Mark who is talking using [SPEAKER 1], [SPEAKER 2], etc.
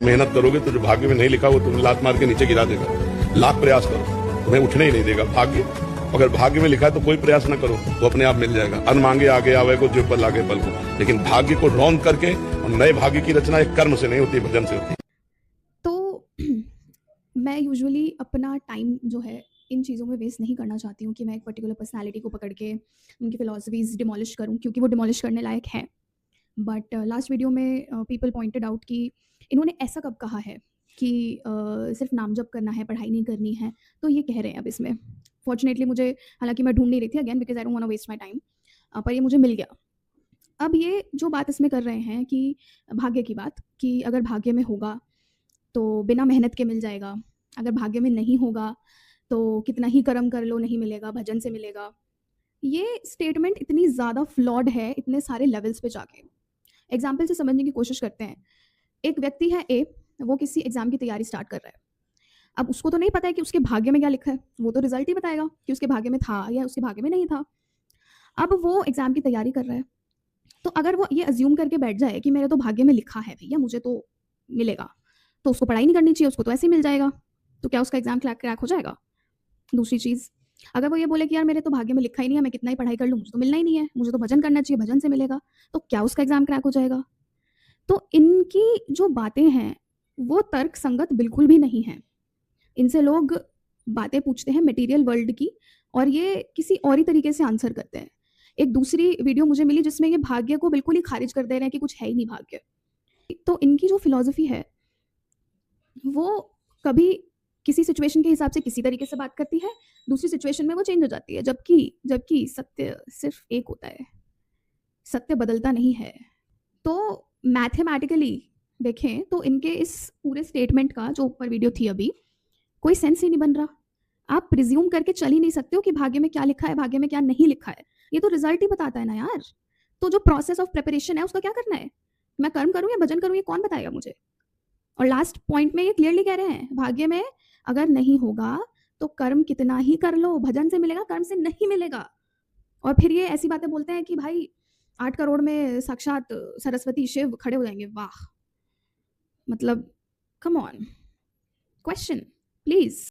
[SPEAKER 1] मेहनत करोगे तो जो भाग्य में नहीं लिखा वो तुम्हें लात मार के नीचे गिरा देगा। लाख प्रयास करो, तुम्हें उठने ही नहीं देगा भाग्य। अगर भाग्य में लिखा है तो कोई प्रयास ना करो, वो अपने आप मिल जाएगा। अन मांगे आगे आवे को, जो पल लागे पल को। लेकिन भाग्य को रौंद करके और नए भाग्य की रचना एक कर्म से नहीं होती, भजन से होती है।
[SPEAKER 2] तो मैं यूजुअली अपना टाइम जो है इन चीज़ों में वेस्ट नहीं करना चाहती हूँ कि मैं एक पर्टिकुलर पर्सनैलिटी को पकड़ के उनकी फ़िलॉसफीज़ डिमोलिश करूँ, क्योंकि वो डिमोलिश करने लायक है। बट लास्ट वीडियो में पीपल पॉइंटेड आउट कि इन्होंने ऐसा कब कहा है कि सिर्फ नाम जप करना है, पढ़ाई नहीं करनी है। तो ये कह रहे हैं अब इसमें। फॉर्चुनेटली मुझे, हालांकि मैं ढूंढ नहीं रही थी again because I don't want to waste my time, पर ये मुझे मिल गया। अब ये जो बात इसमें कर रहे हैं कि भाग्य की बात, कि अगर भाग्य में होगा तो बिना मेहनत के मिल जाएगा, अगर भाग्य में नहीं होगा तो कितना ही कर्म कर लो नहीं मिलेगा, भजन से मिलेगा। ये स्टेटमेंट इतनी ज़्यादा फ्लॉड है इतने सारे लेवल्स पे जाके। एग्जाम्पल से समझने की कोशिश करते हैं। एक व्यक्ति है ए, वो किसी एग्जाम की तैयारी स्टार्ट कर रहा है। अब उसको तो नहीं पता है कि उसके भाग्य में क्या लिखा है, वो तो रिजल्ट ही बताएगा कि उसके भाग्य में था या उसके भाग्य में नहीं था। अब वो एग्जाम की तैयारी कर रहा है, तो अगर वो ये अज्यूम करके बैठ जाए कि मेरे तो भाग्य में लिखा है भैया, मुझे तो मिलेगा, तो उसको पढ़ाई नहीं करनी चाहिए, उसको तो ऐसे ही मिल जाएगा। तो क्या उसका एग्जाम क्रैक हो जाएगा? दूसरी चीज़, अगर वो ये बोले कि यार मेरे तो भाग्य में लिखा ही नहीं है, मैं कितना ही पढ़ाई कर लूँ मुझे तो मिलना ही नहीं है, मुझे तो भजन करना चाहिए, भजन से मिलेगा, तो क्या उसका एग्जाम क्रैक हो जाएगा? तो इनकी जो बातें हैं वो तर्क संगत बिल्कुल भी नहीं है। इनसे लोग बातें पूछते हैं मटेरियल वर्ल्ड की और ये किसी और ही तरीके से आंसर करते हैं। एक दूसरी वीडियो मुझे मिली जिसमें ये भाग्य को बिल्कुल ही खारिज कर दे रहे हैं कि कुछ है ही नहीं भाग्य। तो इनकी जो फिलॉसफी है वो कभी किसी सिचुएशन के हिसाब से किसी तरीके से बात करती है, दूसरी सिचुएशन में वो चेंज हो जाती है, जबकि जबकि सत्य सिर्फ एक होता है, सत्य बदलता नहीं है। तो मैथमेटिकली देखें तो इनके इस पूरे स्टेटमेंट का जो ऊपर वीडियो थी अभी, कोई सेंस ही नहीं बन रहा। आप प्रिज्यूम करके चल ही नहीं सकते हो कि भाग्य में क्या लिखा है, भाग्य में क्या नहीं लिखा है। ये तो रिजल्ट ही बताता है ना यार। तो जो प्रोसेस ऑफ प्रिपरेशन है उसका क्या करना है, मैं कर्म करूँ या भजन करूँ, ये कौन बताएगा मुझे? और लास्ट पॉइंट में ये क्लियरली कह रहे हैं भाग्य में अगर नहीं होगा तो कर्म कितना ही कर लो, भजन से मिलेगा, कर्म से नहीं मिलेगा। और फिर ये ऐसी बातें बोलते हैं कि भाई 8 करोड़ में साक्षात सरस्वती शिव खड़े हो जाएंगे। वाह, मतलब कम ऑन, क्वेश्चन प्लीज।